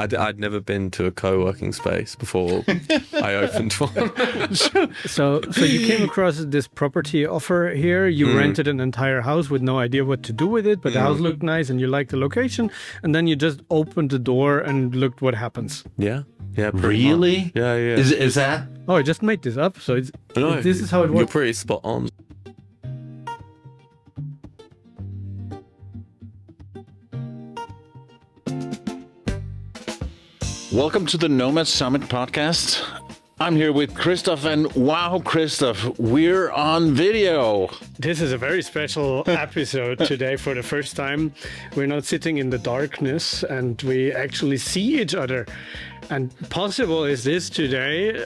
I'd never been to a co-working space before I opened one. So you came across this property offer here. You rented an entire house with no idea what to do with it, but the house looked nice and you liked the location. And then you just opened the door and looked what happens. Yeah. Really? Much. Yeah. Is that? Oh, I just made this up. So this is how it works. You're pretty spot on. Welcome to the Nomad Summit Podcast. I'm here with Christoph, and wow, Christoph, we're on video. This is a very special episode today. For the first time, we're not sitting in the darkness and we actually see each other. And possible is this today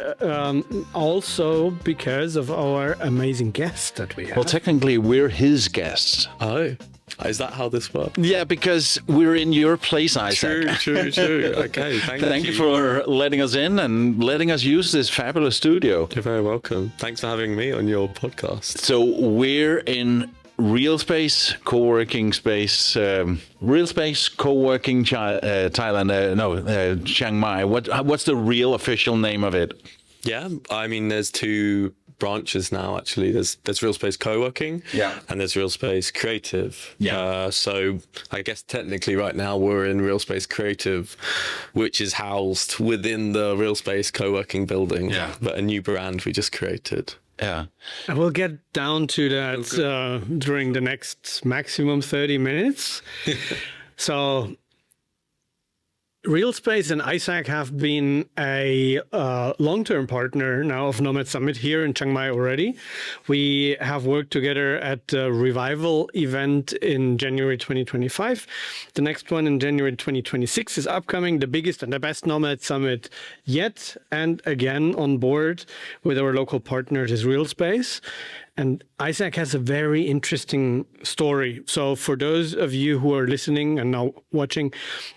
also because of our amazing guest that we have. Well, technically, we're his guests. Oh, is that how this works? Yeah, because we're in your place, Isaac. True. Okay, Thank you for letting us in and letting us use this fabulous studio. You're very welcome. Thanks for having me on your podcast. So we're in RealSpace co-working space, RealSpace co-working Thailand. Chiang Mai. What's the real official name of it? Yeah, I mean, there's two branches now. Actually, there's RealSpace co-working, and there's RealSpace Creative. So I guess technically right now we're in RealSpace Creative, which is housed within the RealSpace co-working building. But a new brand we just created. And we'll get down to that during the next maximum 30 minutes. So RealSpace and Isaac have been a long-term partner now of Nomad Summit here in Chiang Mai already. We have worked together at the Revival event in January 2025. The next one in January 2026 is upcoming, the biggest and the best Nomad Summit yet. And again, on board with our local partners is RealSpace. And Isaac has a very interesting story. So for those of you who are listening and now watching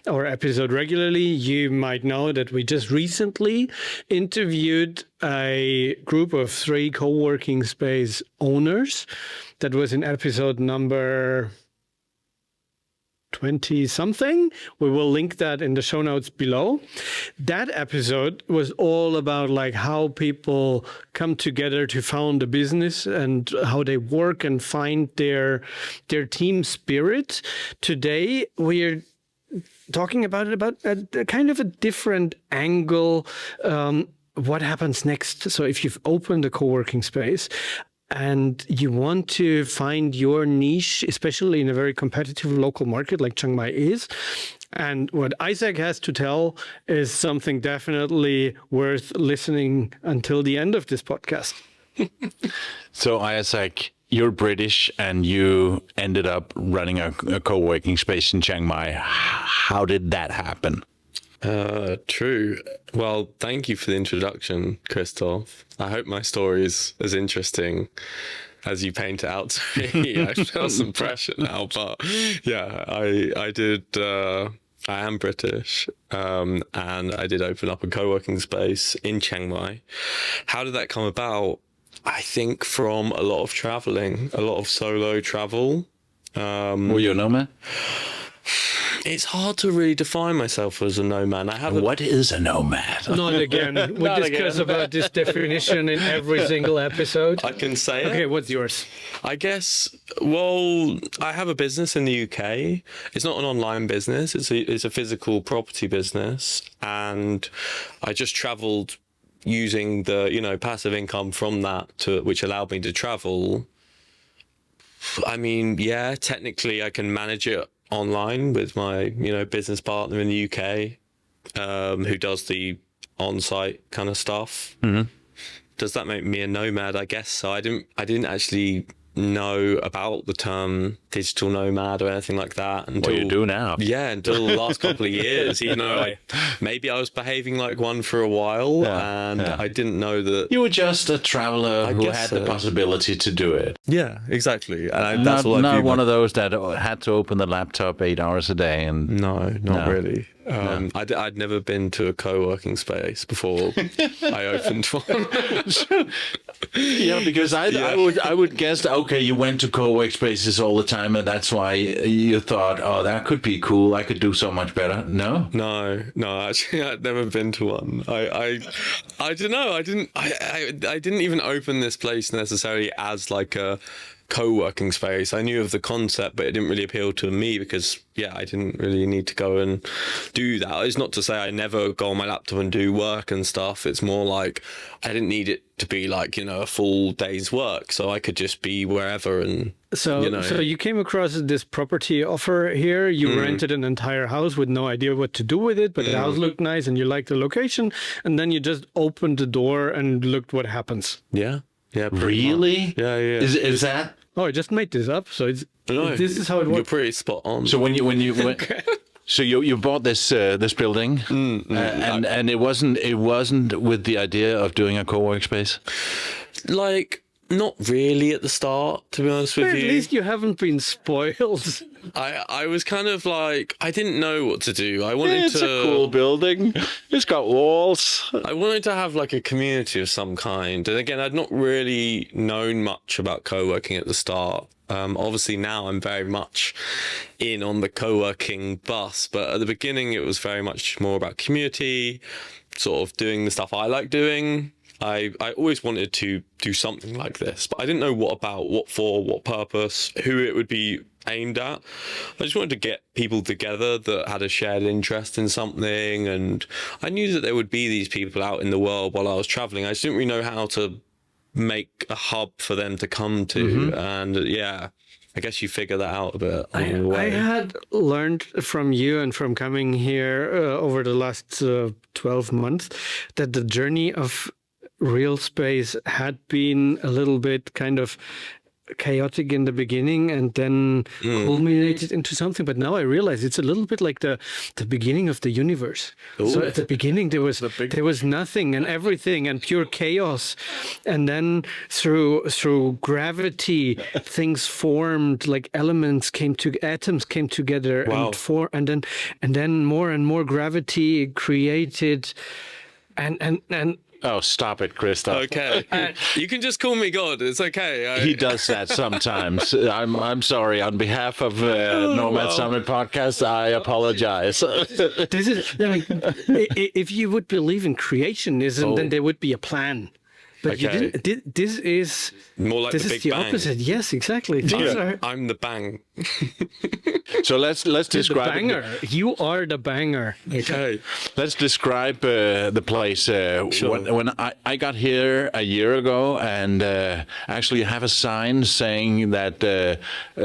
our episode regularly, you might know that we just recently interviewed a group of 3 co-working space owners. That was in episode number 20-something. We will link that in the show notes below. That episode was all about like how people come together to found a business and how they work and find their team spirit. Today, we're talking about a kind of a different angle. What happens next? So if you've opened a co-working space, and you want to find your niche, especially in a very competitive local market like Chiang Mai is. And what Isaac has to tell is something definitely worth listening until the end of this podcast. So, Isaac, you're British and you ended up running a co-working space in Chiang Mai. How did that happen? True. Well, thank you for the introduction, Christoph. I hope my story is as interesting as you paint it out to me. I feel some pressure now, but yeah, I did. I am British, and I did open up a co-working space in Chiang Mai. How did that come about? I think from a lot of traveling, a lot of solo travel. Were you a nomad? It's hard to really define myself as a nomad. What is a nomad? Not again. We discuss about this definition in every single episode. I can say it. Okay, what's yours? I guess, well, I have a business in the UK. It's not an online business. It's a physical property business. And I just traveled using the, passive income from that which allowed me to travel. I mean, yeah, technically I can manage it online with my business partner in the UK who does the on-site kind of stuff. Does that make me a nomad? I guess so. I didn't actually know about the term digital nomad or anything like that until you do now. Until the last couple of years. Even though maybe I was behaving like one for a while, I didn't know that you were just a traveler who had the possibility to do it. Yeah, exactly. And that's not one of those that had to open the laptop 8 hours a day. And no, not really. I'd never been to a co-working space before I opened one. Yeah, because I would guess, okay, you went to co-work spaces all the time, and that's why you thought, oh, that could be cool. I could do so much better. No? No. Actually, I'd never been to one. I don't know. I didn't even open this place necessarily as like a co-working space. I knew of the concept, but it didn't really appeal to me because I didn't really need to go and do that. It's not to say I never go on my laptop and do work and stuff. It's more like I didn't need it to be like, a full day's work, so I could just be wherever. And so you came across this property offer here. You rented an entire house with no idea what to do with it, but the house looked nice and you liked the location, and then you just opened the door and looked what happens. Yeah, Really? Yeah. Is that? Oh, I just made this up. So this is how it works. You're pretty spot on. So when you so you bought this building, and it wasn't with the idea of doing a co-work space? Like, not really at the start, to be honest with you. At least you haven't been spoiled. I was kind of like, I didn't know what to do. I wanted It's a cool building. It's got walls. I wanted to have like a community of some kind. And again, I'd not really known much about co-working at the start. Obviously now I'm very much in on the co-working bus, but at the beginning it was very much more about community, sort of doing the stuff I like doing. I always wanted to do something like this, but I didn't know what for, what purpose, who it would be aimed at. I just wanted to get people together that had a shared interest in something, and I knew that there would be these people out in the world while I was traveling. I just didn't really know how to make a hub for them to come to, and I guess you figure that out a bit along the way. I had learned from you and from coming here over the last 12 months that the journey of RealSpace had been a little bit kind of chaotic in the beginning and then culminated into something. But now I realize it's a little bit like the beginning of the universe. Ooh. So at the beginning there was nothing and everything and pure chaos, and then through gravity things formed, like atoms came together. Wow. and then more and more gravity created and Oh, stop it, Christoph. Okay. You can just call me God. It's okay. He does that sometimes. I'm sorry. On behalf of Nomad Summit Podcast, I apologize. This is, if you would believe in creationism, then there would be a plan. But you didn't. This is more like the Big Bang. Opposite. Yes, exactly. I'm the bang. So let's describe the banger. You are the banger. Okay. Let's describe the place. Sure. When I got here a year ago, and actually have a sign saying that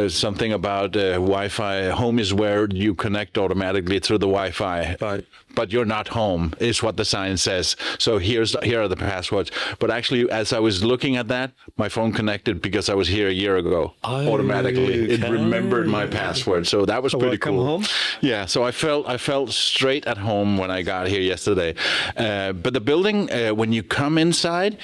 something about Wi-Fi. Home is where you connect automatically through the Wi-Fi. Right. But you're not home, is what the sign says. So here are the passwords. But actually, as I was looking at that, my phone connected because I was here a year ago. Automatically, it remembered my password. So that was pretty cool. Home? Yeah. So I felt straight at home when I got here yesterday. But the building, when you come inside,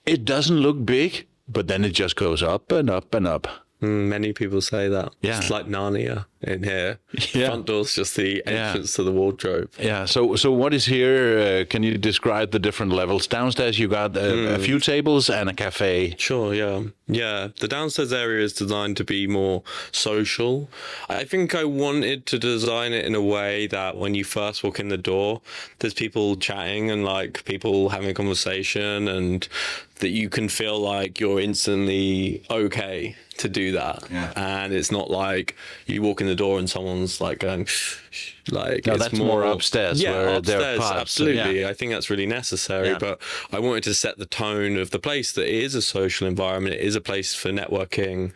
it doesn't look big, but then it just goes up and up and up. Many people say that. Yeah. It's like Narnia in here. Yeah. Front door's just the entrance to the wardrobe. Yeah. So what is here? Can you describe the different levels? Downstairs, you got a few tables and a cafe. Sure. Yeah. Yeah. The downstairs area is designed to be more social. I think I wanted to design it in a way that when you first walk in the door, there's people chatting and like people having a conversation, and that you can feel like you're instantly okay to do that. Yeah. And it's not like you walk in the door and someone's like going, like, No, it's that's more upstairs. Yeah, where there are upstairs, pubs. absolutely. Yeah. I think that's really necessary. Yeah. But I wanted to set the tone of the place that it is a social environment. It is a place for networking.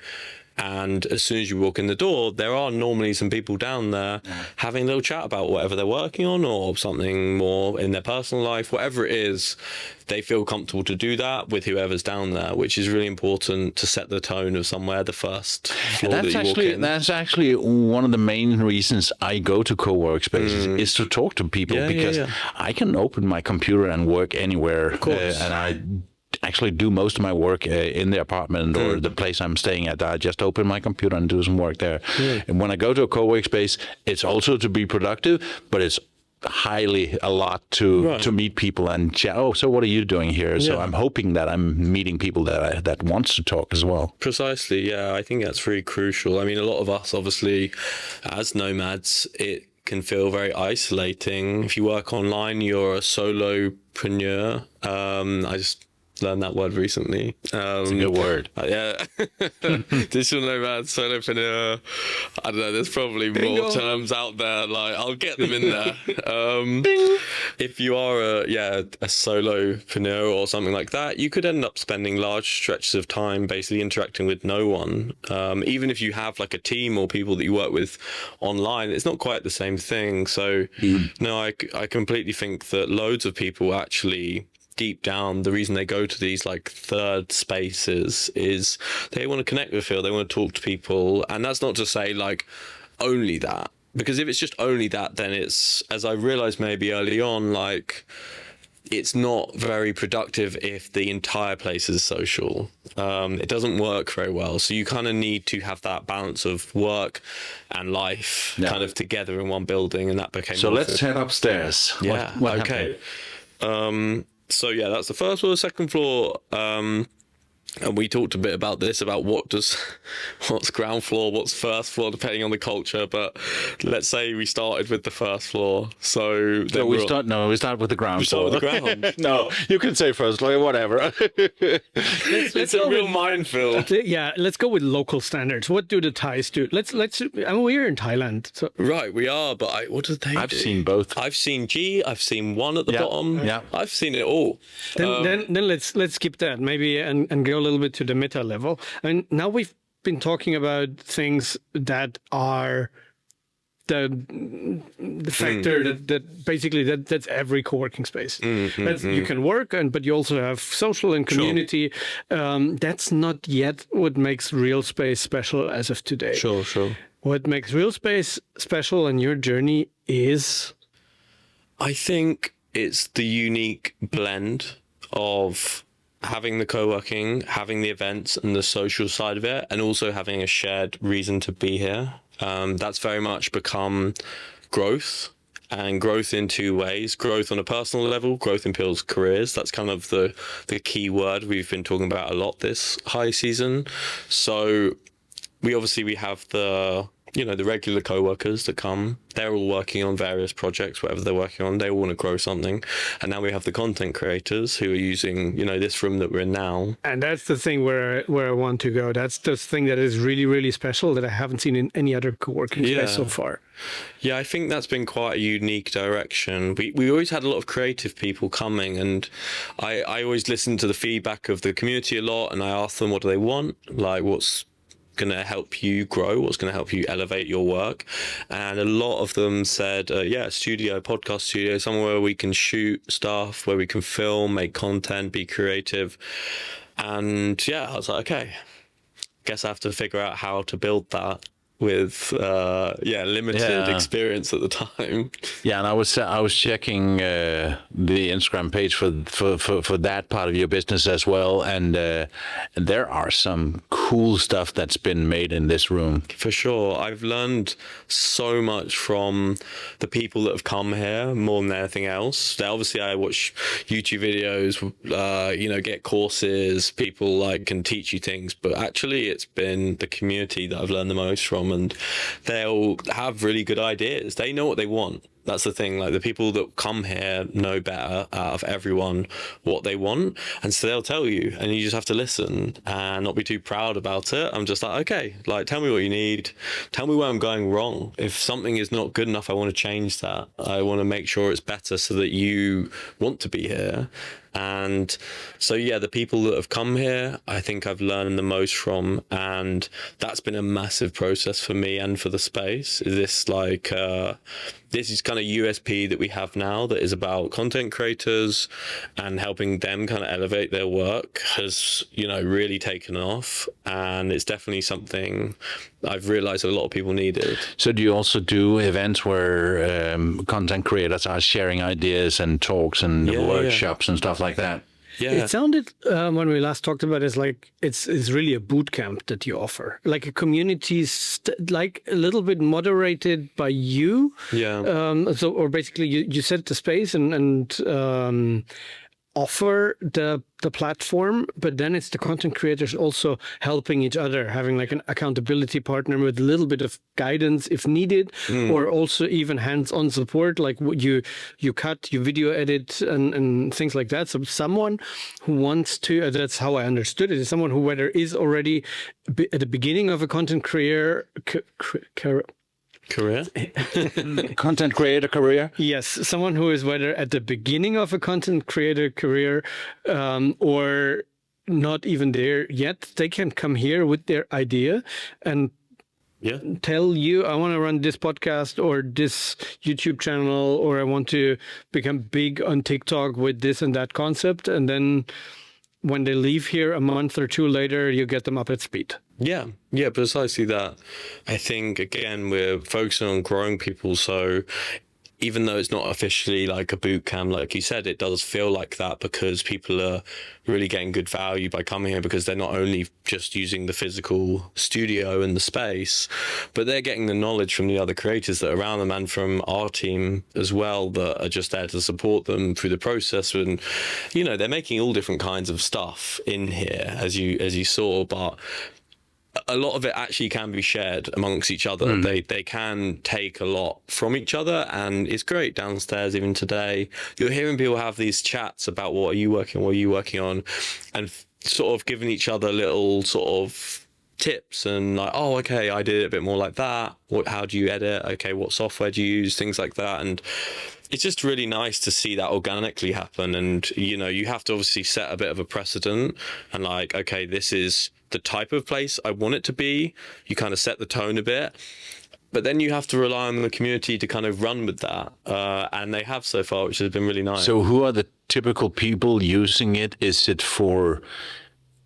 And as soon as you walk in the door, there are normally some people down there having a little chat about whatever they're working on or something more in their personal life, whatever it is. They feel comfortable to do that with whoever's down there, which is really important to set the tone of somewhere, the first floor that you walk in. That's actually one of the main reasons I go to co-work spaces is to talk to people, because I can open my computer and work anywhere. Of course. And I actually do most of my work in the apartment or the place I'm staying at. I just open my computer and do some work there. And when I go to a co-work space, it's also to be productive, but it's highly a lot to meet people and chat. Oh, so what are you doing here? So I'm hoping that I'm meeting people that wants to talk as well. Precisely, yeah. I think that's really crucial. I mean, a lot of us, obviously, as nomads, it can feel very isolating. If you work online, you're a solopreneur. I just learned that word recently. It's a good word. Yeah. Digital nomad, solopreneur. I don't know, there's probably more terms out there. Like, I'll get them in there. If you are a solopreneur or something like that, you could end up spending large stretches of time basically interacting with no one. Even if you have like a team or people that you work with online, it's not quite the same thing. So no, I completely think that loads of people actually, deep down, the reason they go to these like third spaces is they want to connect with people, they want to talk to people. And that's not to say like only that, because if it's just only that, then it's, as I realized maybe early on, like it's not very productive if the entire place is social. It doesn't work very well. So you kind of need to have that balance of work and life kind of together in one building, and that became so let's head upstairs. Yeah. What Okay. So yeah, that's the first floor. The second floor, and we talked a bit about this, about what's ground floor, what's first floor, depending on the culture. But let's say we started with the first floor. So then we start with the ground floor. With the ground. No, you can say first floor, whatever. It's a real minefield. Yeah, let's go with local standards. What do the Thais do? Let's. I mean, we're in Thailand, so Right, we are. But what do they do? I've seen both. I've seen G. I've seen one at the bottom. Yeah. I've seen it all. then let's skip that maybe and go a little bit to the meta level. I mean, now we've been talking about things that are the factor that basically that's every co-working space. You can work, but you also have social and community. That's not yet what makes RealSpace special as of today. Sure. What makes RealSpace special in your journey is, I think it's the unique blend of having the co-working, having the events and the social side of it, and also having a shared reason to be here. That's very much become growth, and growth in two ways: growth on a personal level, growth in people's careers. That's kind of the key word we've been talking about a lot this high season. So we have the regular co-workers that come. They're all working on various projects, whatever they're working on. They all want to grow something. And now we have the content creators who are using, this room that we're in now. And that's the thing where I want to go. That's the thing that is really, really special that I haven't seen in any other co-working space so far. Yeah, I think that's been quite a unique direction. We always had a lot of creative people coming, and I always listened to the feedback of the community a lot, and I asked them, what do they want? Like, what's going to help you grow, what's going to help you elevate your work? And a lot of them said, podcast studio, somewhere where we can shoot stuff, where we can film, make content, be creative. And I was like, okay, guess I have to figure out how to build that with limited experience at the time. Yeah, and I was checking the Instagram page for that part of your business as well, and there are some cool stuff that's been made in this room. For sure. I've learned so much from the people that have come here more than anything else. Obviously, I watch YouTube videos, get courses, people can teach you things, but actually it's been the community that I've learned the most from, and they'll have really good ideas. They know what they want. That's the thing. Like, the people that come here know better out of everyone what they want, and so they'll tell you, and you just have to listen and not be too proud about it. I'm just like, okay, tell me what you need, tell me where I'm going wrong. If something is not good enough, I want to change that. I want to make sure it's better so that you want to be here. And so the people that have come here, I think I've learned the most from, and that's been a massive process for me and for the space. This this is kind of USP that we have now, that is about content creators and helping them kind of elevate their work, has really taken off, and it's definitely something I've realized a lot of people needed. So do you also do events where content creators are sharing ideas and talks and workshops and stuff like that? It sounded when we last talked about it, it's like it's really a boot camp that you offer, like a community, like a little bit moderated by you. Yeah. Or basically you set the space and offer the platform, but then it's the content creators also helping each other, having like an accountability partner with a little bit of guidance if needed, or also even hands-on support, like you cut, you video edit and things like that. So someone who wants to, that's how I understood it, is someone who whether is already at the beginning of a content career, Content creator career? Yes, someone who is whether at the beginning of a content creator career or not even there yet, they can come here with their idea and tell you, I want to run this podcast or this YouTube channel, or I want to become big on TikTok with this and that concept. And then when they leave here a month or two later, you get them up at speed. Yeah, precisely that. I think, again, we're focusing on growing people. So even though it's not officially like a boot camp, like you said, it does feel like that because people are really getting good value by coming here, because they're not only just using the physical studio and the space, but they're getting the knowledge from the other creators that are around them and from our team as well that are just there to support them through the process. And, you know, they're making all different kinds of stuff in here, as you saw, but a lot of it actually can be shared amongst each other. They can take a lot from each other, and it's great downstairs. Even today, you're hearing people have these chats about what are you working on, and sort of giving each other little sort of tips and like, oh, okay, I did it a bit more like that. How do you edit? Okay, what software do you use? Things like that. And it's just really nice to see that organically happen. And, you know, you have to obviously set a bit of a precedent and like, okay, this is the type of place I want it to be. You kind of set the tone a bit, but then you have to rely on the community to kind of run with that. And they have so far, which has been really nice. So who are the typical people using it? Is it for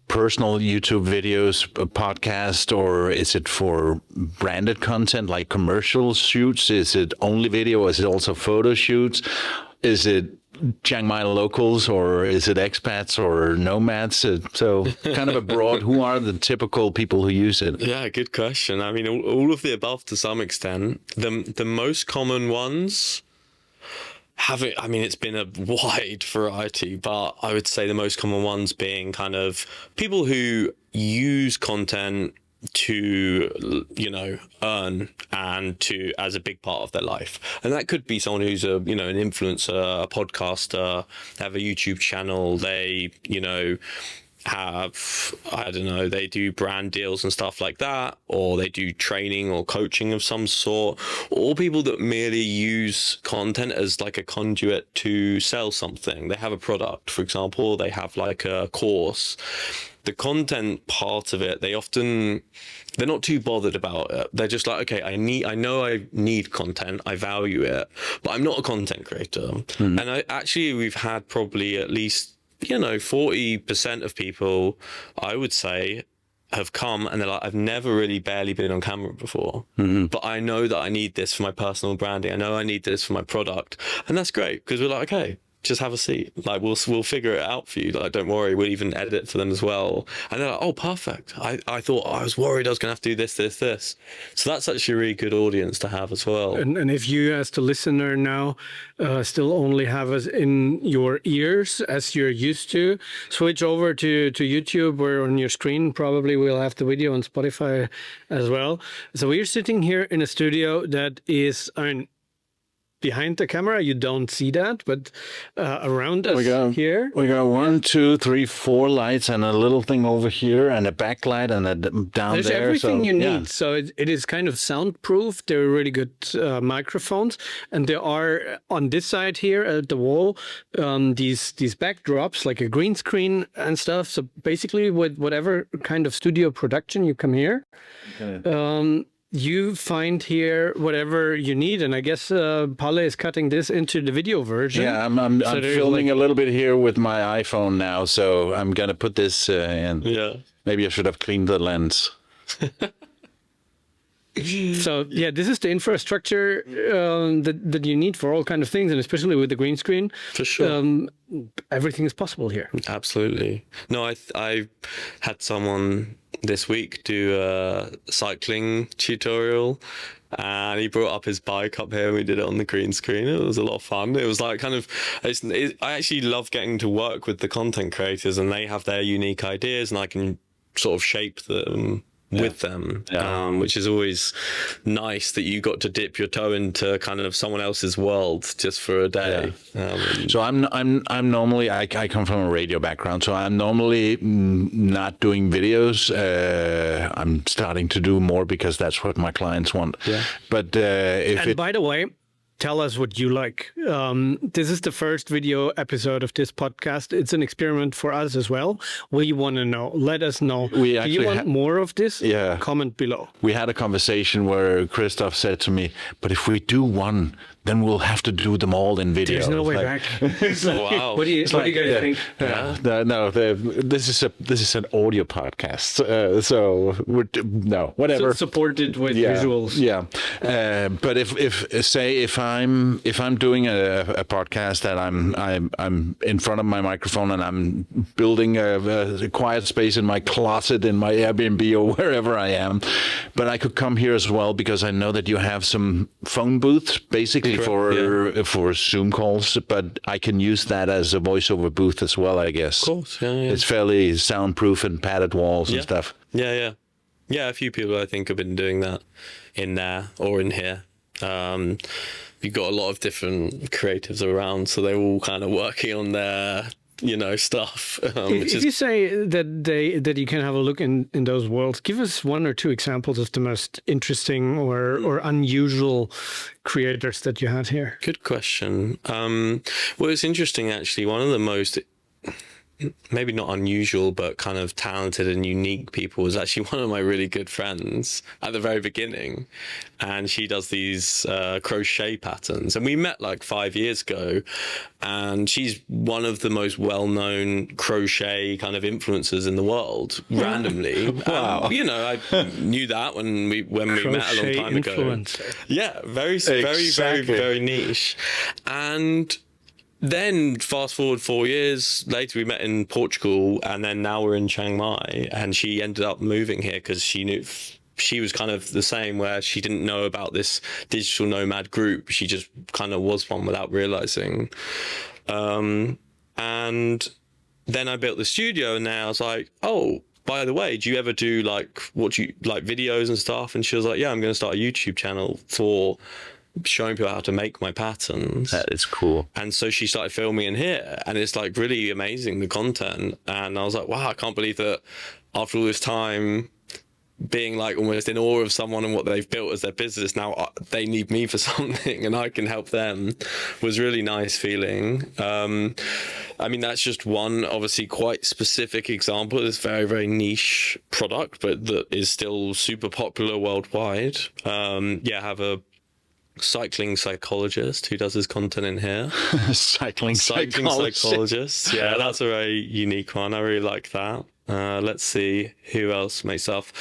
personal YouTube videos, a podcast, or is it for branded content like commercial shoots? Is it only video? Is it also photo shoots? Is it Chiang Mai locals, or is it expats or nomads? So kind of a broad, who are the typical people who use it? Yeah, good question. I mean, all of the above to some extent. The most common ones it's been a wide variety, but I would say the most common ones being kind of people who use content to, you know, earn and to as a big part of their life. And that could be someone who's an influencer, a podcaster, they have a YouTube channel, they, you know, have, I don't know, they do brand deals and stuff like that, or they do training or coaching of some sort, or people that merely use content as like a conduit to sell something. They have a product, for example, they have like a course. The content part of it, they're not too bothered about it. They're just like, okay, I know I need content, I value it, but I'm not a content creator. And we've had probably at least, you know, 40% of people, I would say, have come and they're like, I've never really barely been on camera before, but I know that I need this for my personal branding. I know I need this for my product. And that's great because we're like, okay, just have a seat. Like we'll figure it out for you. Like, don't worry. We'll even edit it for them as well. And they're like, oh, perfect. I thought I was worried I was going to have to do this. So that's actually a really good audience to have as well. And if you as the listener now still only have us in your ears as you're used to, switch over to YouTube, where on your screen probably we'll have the video on Spotify as well. So we're sitting here in a studio that is, behind the camera, you don't see that, but around us here. We got 1, 2, 3, 4 lights and a little thing over here and a backlight and a down There's there. Everything you need. So it is kind of soundproof. There are really good microphones. And there are, on this side here at the wall, these backdrops, like a green screen and stuff. So basically with whatever kind of studio production you come here, you find here whatever you need, and I guess Palle is cutting this into the video version. Yeah, I'm filming a little bit here with my iPhone now, so I'm gonna put this in. Yeah. Maybe I should have cleaned the lens. So yeah, this is the infrastructure that you need for all kind of things, and especially with the green screen. For sure. Everything is possible here. Absolutely. No, I had someone this week do a cycling tutorial, and he brought up his bike up here and we did it on the green screen. It was a lot of fun. It was like I actually love getting to work with the content creators, and they have their unique ideas and I can sort of shape them with them, which is always nice that you got to dip your toe into kind of someone else's world just for a day. So I'm normally I come from a radio background, so I'm normally not doing videos. I'm starting to do more because that's what my clients want. Yeah. But by the way, tell us what you like. This is the first video episode of this podcast. It's an experiment for us as well. We want to know. Let us know. Do you want more of this? Yeah. Comment below. We had a conversation where Christoph said to me, but if we do one, then we'll have to do them all in video. There's no way back. Wow. What do you guys think? This is an audio podcast, so whatever. Supported with visuals. Yeah, but if I'm doing a podcast that I'm in front of my microphone and I'm building a quiet space in my closet in my Airbnb or wherever I am, but I could come here as well because I know that you have some phone booths basically for Zoom calls, but I can use that as a voiceover booth as well, I guess. Of course, yeah. It's fairly soundproof and padded walls and stuff. Yeah. A few people I think have been doing that in there or in here. You've got a lot of different creatives around, so they're all kind of working on their stuff. If you say that you can have a look in those worlds, give us one or two examples of the most interesting or unusual creators that you had here. Good question. Well, it's interesting actually. One of the most, maybe not unusual, but kind of talented and unique people was actually one of my really good friends at the very beginning. And she does these crochet patterns. And we met like 5 years ago. And she's one of the most well-known crochet kind of influencers in the world, randomly. Wow. I knew that when we met a long time ago. Yeah, very, very niche. And then fast forward 4 years later, we met in Portugal, and then now we're in Chiang Mai, and she ended up moving here because she knew she was kind of the same, where she didn't know about this digital nomad group. She just kind of was one without realizing. And then I built the studio, and now I was like, oh, by the way, do you ever do videos and stuff? And she was like, yeah, I'm going to start a YouTube channel for showing people how to make my patterns. That is cool. And so she started filming in here, and it's like really amazing, the content. And I was like, wow, I can't believe that after all this time being like almost in awe of someone and what they've built as their business, now they need me for something and I can help them. Was really nice feeling. I mean, that's just one obviously quite specific example of this very, very niche product, but that is still super popular worldwide. I have a cycling psychologist who does his content in here. cycling psychologist. Yeah, that's a very unique one. I really like that. Let's see who else makes stuff.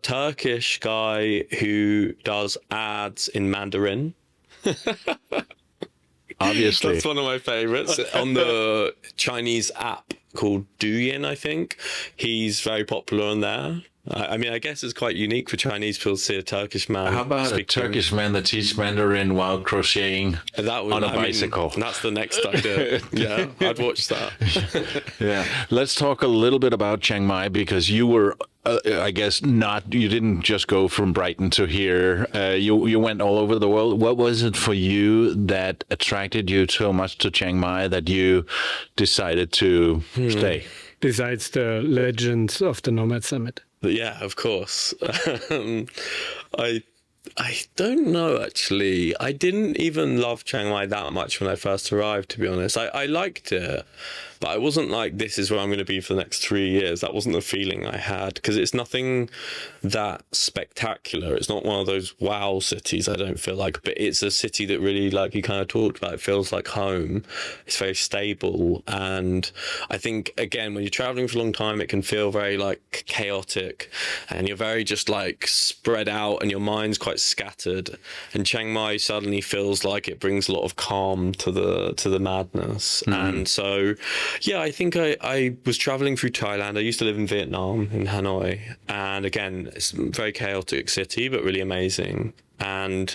Turkish guy who does ads in Mandarin. Obviously. That's one of my favorites. On the Chinese app called Douyin, I think. He's very popular on there. I mean, I guess it's quite unique for Chinese people to see a Turkish man. How about a Turkish man that teaches Mandarin while crocheting on a bicycle? That's the next idea. Yeah, I'd watch that. Yeah. Let's talk a little bit about Chiang Mai, because you were, I guess, you didn't just go from Brighton to here. You went all over the world. What was it for you that attracted you so much to Chiang Mai that you decided to stay? Besides the legends of the Nomad Summit. Yeah, of course. I don't know, actually. I didn't even love Chiang Mai that much when I first arrived, to be honest. I liked it, but I wasn't like, this is where I'm going to be for the next 3 years. That wasn't the feeling I had, because it's nothing that spectacular. It's not one of those wow cities, I don't feel like, but it's a city that really, like you kind of talked about, it feels like home. It's very stable. And I think, again, when you're traveling for a long time, it can feel very like chaotic, and you're very just like spread out, and your mind's quite scattered. And Chiang Mai suddenly feels like it brings a lot of calm to the madness. And so, yeah, I think I was traveling through Thailand. I used to live in Vietnam, in Hanoi, and again, it's a very chaotic city, but really amazing. And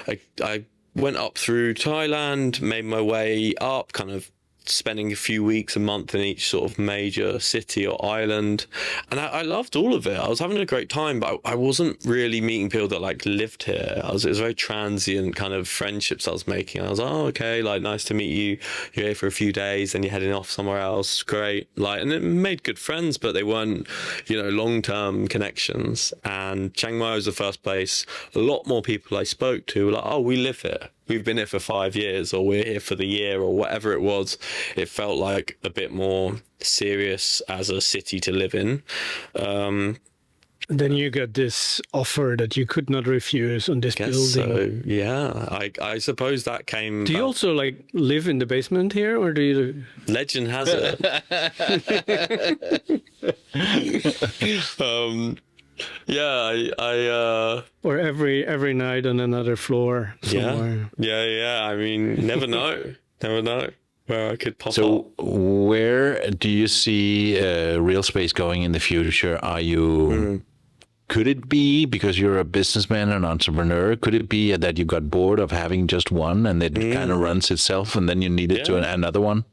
I went up through Thailand, made my way up, kind of spending a few weeks, a month in each sort of major city or island, and I loved all of it. I was having a great time, but I wasn't really meeting people that like lived here. It was very transient kind of friendships I was making. I was like, oh, okay, like nice to meet you. You're here for a few days, and you're heading off somewhere else. Great, like, and it made good friends, but they weren't, long-term connections. And Chiang Mai was the first place. A lot more people I spoke to were like, oh, we live here. We've been here for 5 years, or we're here for the year, or whatever it was. It felt like a bit more serious as a city to live in. Then you got this offer that you could not refuse on this building. So, yeah, I suppose that came. Do you also like live in the basement here, or do you? Legend has it. Yeah, I or every night on another floor somewhere. Yeah. I mean, never know where I could pop up. So, where do you see RealSpace going in the future? Are you? Could it be because you're a businessman, an entrepreneur? Could it be that you got bored of having just one, and it kind of runs itself, and then you needed to another one?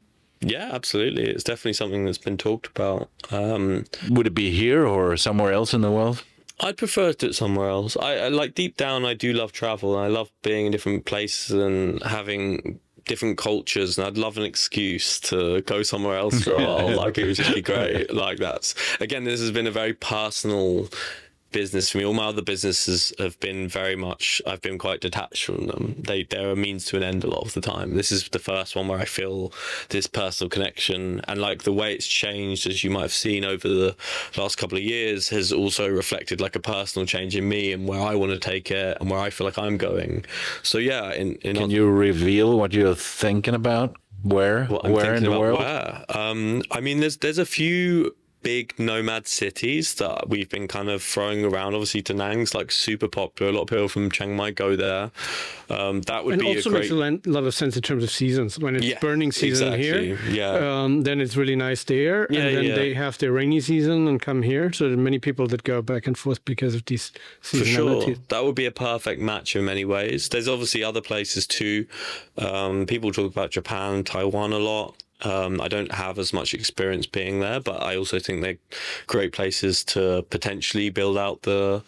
Yeah, absolutely. It's definitely something that's been talked about. Would it be here or somewhere else in the world? I'd prefer to do it somewhere else. I like, deep down, I do love travel. And I love being in different places and having different cultures, and I'd love an excuse to go somewhere else for a while. Like, it would just be great. Like, this has been a very personal business for me. All my other businesses have been I've been quite detached from them. They're a means to an end a lot of the time. This is the first one where I feel this personal connection, and like the way it's changed, as you might have seen over the last couple of years, has also reflected like a personal change in me and where I want to take it and where I feel like I'm going. So yeah, can you reveal what you're thinking about? Where in the world? I mean, there's a few big nomad cities that we've been kind of throwing around. Obviously, Da Nang's like super popular. A lot of people from Chiang Mai go there. That would be a great. And also makes a lot of sense in terms of seasons. When it's burning season here, then it's really nice there. And then they have their rainy season and come here. So there are many people that go back and forth because of these seasonalities. For sure. That would be a perfect match in many ways. There's obviously other places too. People talk about Japan, Taiwan a lot. I don't have as much experience being there, but I also think they're great places to potentially build out the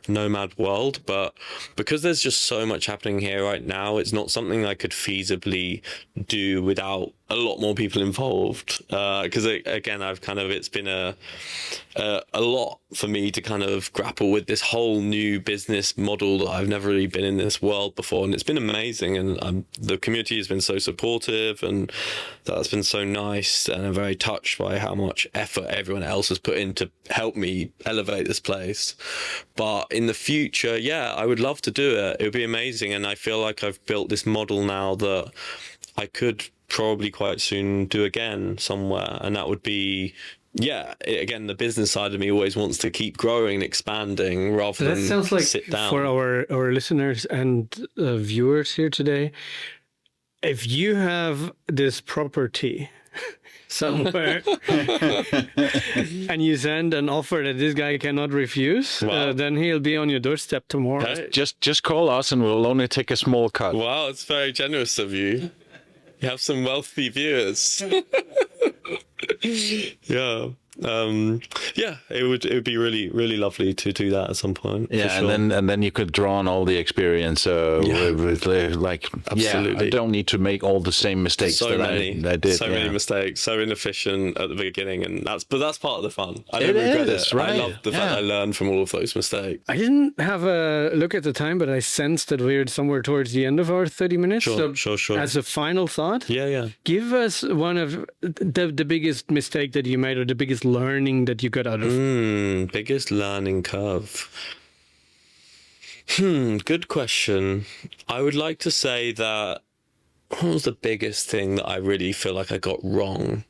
nomad world. But because there's just so much happening here right now, it's not something I could feasibly do without a lot more people involved. Because again, it's been a lot for me to kind of grapple with this whole new business model that I've never really been in this world before, and it's been amazing. And the community has been so supportive, and that's been so nice. And I'm very touched by how much effort everyone else has put in to help me elevate this place. But in the future, I would love to do it. It would be amazing. And I feel like I've built this model now that I could probably quite soon do again somewhere, and that would be again, the business side of me always wants to keep growing and expanding rather than sounds like, sit down. For our listeners and viewers here today, if you have this property somewhere and you send an offer that this guy cannot refuse, then he'll be on your doorstep tomorrow. Okay. Just call us and we'll only take a small cut. Wow, it's very generous of you. You have some wealthy viewers. Yeah. Yeah, it would be really, really lovely to do that at some point. Yeah, for sure. and then you could draw on all the experience. With, like, Absolutely. I don't need to make all the same mistakes So that many, I did. so many mistakes, so inefficient at the beginning, and that's part of the fun. I don't It regret is, it. right? I love the fact that I learned from all of those mistakes. I didn't have a look at the time, but I sensed that we're somewhere towards the end of our 30 minutes. Sure. As a final thought, Yeah. give us one of the biggest mistake that you made, or the biggest learning that you got out of. Biggest learning curve. Good question. I would like to say that what was the biggest thing that I really feel like I got wrong?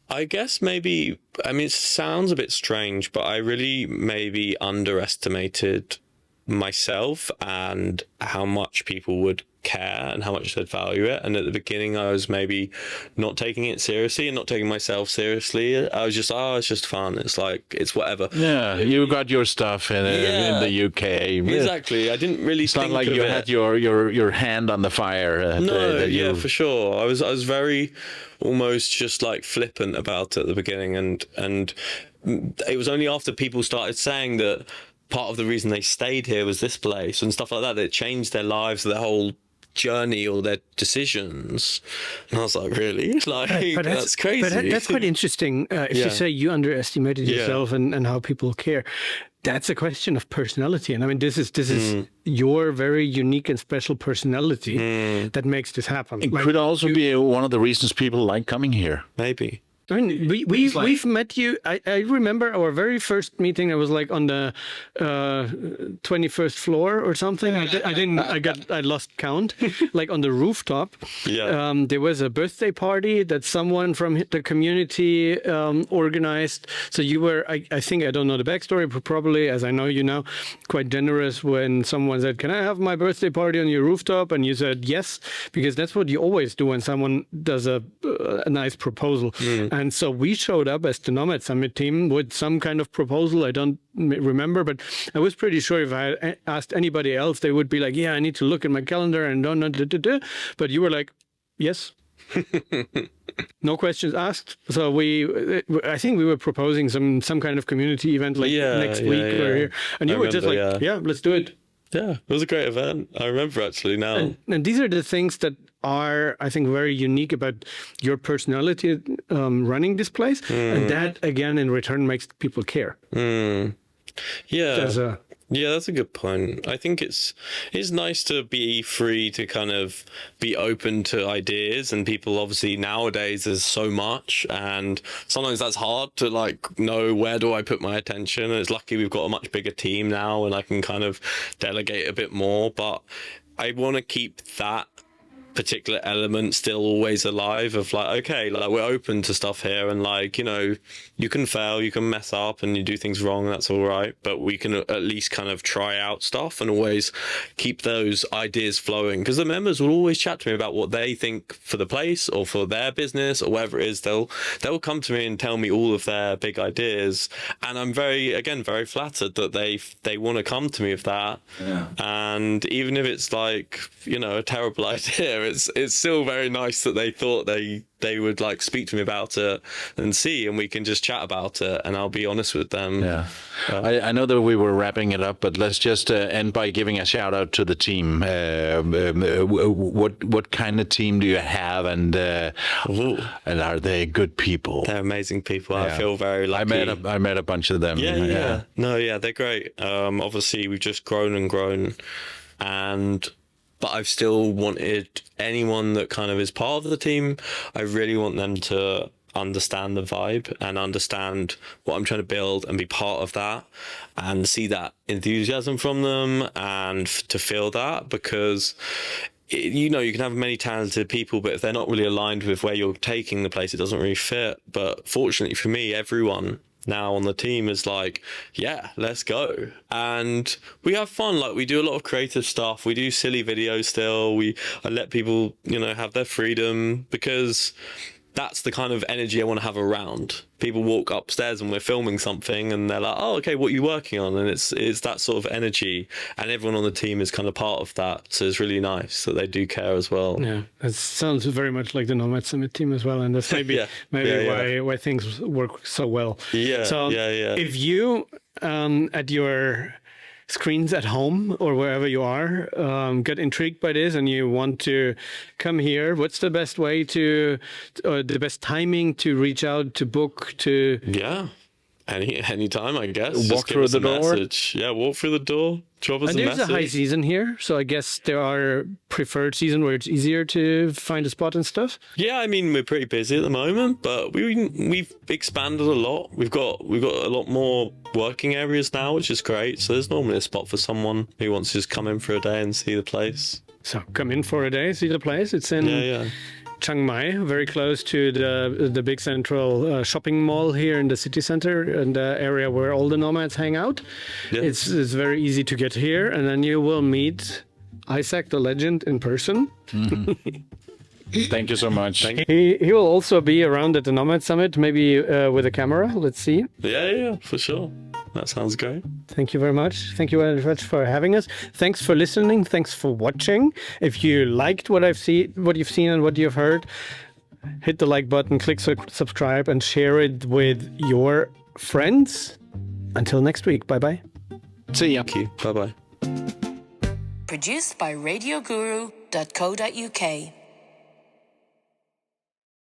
I guess maybe, I mean, it sounds a bit strange, but I really maybe underestimated myself and how much people would care and how much they'd value it. And at the beginning, I was maybe not taking it seriously and not taking myself seriously. I was just, it's just fun. It's like, it's whatever. Yeah, you got your stuff in the UK. Exactly. I didn't really It's think not like of you it. had your hand on the fire. No, for sure. I was very almost just like flippant about it at the beginning, and it was only after people started saying that part of the reason they stayed here was this place and stuff like that, that it changed their lives, their whole journey or their decisions. And I was like, really? Like, But that's crazy. But that's quite interesting. If you say you underestimated yourself and how people care, that's a question of personality. And I mean, this is your very unique and special personality that makes this happen. It could also be one of the reasons people like coming here. Maybe. I mean, we've met you. I remember our very first meeting. I was like on the 21st floor or something. I lost count. Like on the rooftop. Yeah. There was a birthday party that someone from the community organized. So you were, I think, I don't know the backstory, but probably, as I know you now, quite generous when someone said, "Can I have my birthday party on your rooftop?" And you said yes, because that's what you always do when someone does a nice proposal. And so we showed up as the Nomad Summit team with some kind of proposal. I don't remember, but I was pretty sure if I had asked anybody else, they would be like, "Yeah, I need to look at my calendar and don't know." But you were like, "Yes." No questions asked. So I think we were proposing some kind of community event like next week or here, and you were just like, "Yeah, let's do it." Yeah, it was a great event. I remember actually now. And these are the things that are, I think, very unique about your personality running this place. And that, again, in return, makes people care. Yeah. Yeah, that's a good point. I think it's nice to be free to kind of be open to ideas, and people obviously nowadays there's so much, and sometimes that's hard to like know where do I put my attention. And it's lucky we've got a much bigger team now and I can kind of delegate a bit more, but I want to keep that particular element still always alive of like, okay, like we're open to stuff here, and like, you know, you can fail, you can mess up and you do things wrong, and that's all right, but we can at least kind of try out stuff and always keep those ideas flowing, because the members will always chat to me about what they think for the place or for their business or whatever it is. They'll come to me and tell me all of their big ideas, and I'm very flattered that they want to come to me with that. And even if it's like, you know, a terrible idea, it's still very nice that they thought they would like speak to me about it and see, and we can just chat about it, and I'll be honest with them. Yeah. I know that we were wrapping it up, but let's just end by giving a shout out to the team. What kind of team do you have, and are they good people? They're amazing people. I feel very lucky. I met a bunch of them. Yeah. No, they're great. Obviously we've just grown, but I've still wanted anyone that kind of is part of the team, I really want them to understand the vibe and understand what I'm trying to build and be part of that and see that enthusiasm from them and to feel that, because you know, you can have many talented people, but if they're not really aligned with where you're taking the place, it doesn't really fit. But fortunately for me, everyone now on the team is like, yeah, let's go. And we have fun. Like, we do a lot of creative stuff. We do silly videos still. I let people, you know, have their freedom, because that's the kind of energy I want to have around. People walk upstairs and we're filming something and they're like, oh, okay, what are you working on? And it's that sort of energy, and everyone on the team is kind of part of that. So it's really nice that they do care as well. Yeah, that sounds very much like the Nomad Summit team as well. And that's maybe why things work so well. Yeah, so yeah. If you, at your screens at home or wherever you are, get intrigued by this and you want to come here, what's the best way or the best timing to reach out, to book, to... Yeah, any time, I guess. Walk through the door. Yeah, walk through the door. Drop us a message. There's a high season here, so I guess there are preferred season where it's easier to find a spot and stuff. Yeah, I mean, we're pretty busy at the moment, but we've expanded a lot. We've got a lot more working areas now, which is great. So there's normally a spot for someone who wants to just come in for a day and see the place. So come in for a day, see the place. It's in Chiang Mai, very close to the big central shopping mall here in the city center, and the area where all the nomads hang out. Yeah. It's very easy to get here, and then you will meet Isaac the legend in person. Mm-hmm. Thank you so much. He will also be around at the Nomad Summit, maybe with a camera. Let's see. Yeah, for sure. That sounds great. Thank you very much. Thank you very much for having us. Thanks for listening. Thanks for watching. If you liked what you've seen and what you've heard, hit the like button, click subscribe, and share it with your friends. Until next week. Bye-bye. See ya. Thank you. Bye-bye. Produced by radioguru.co.uk.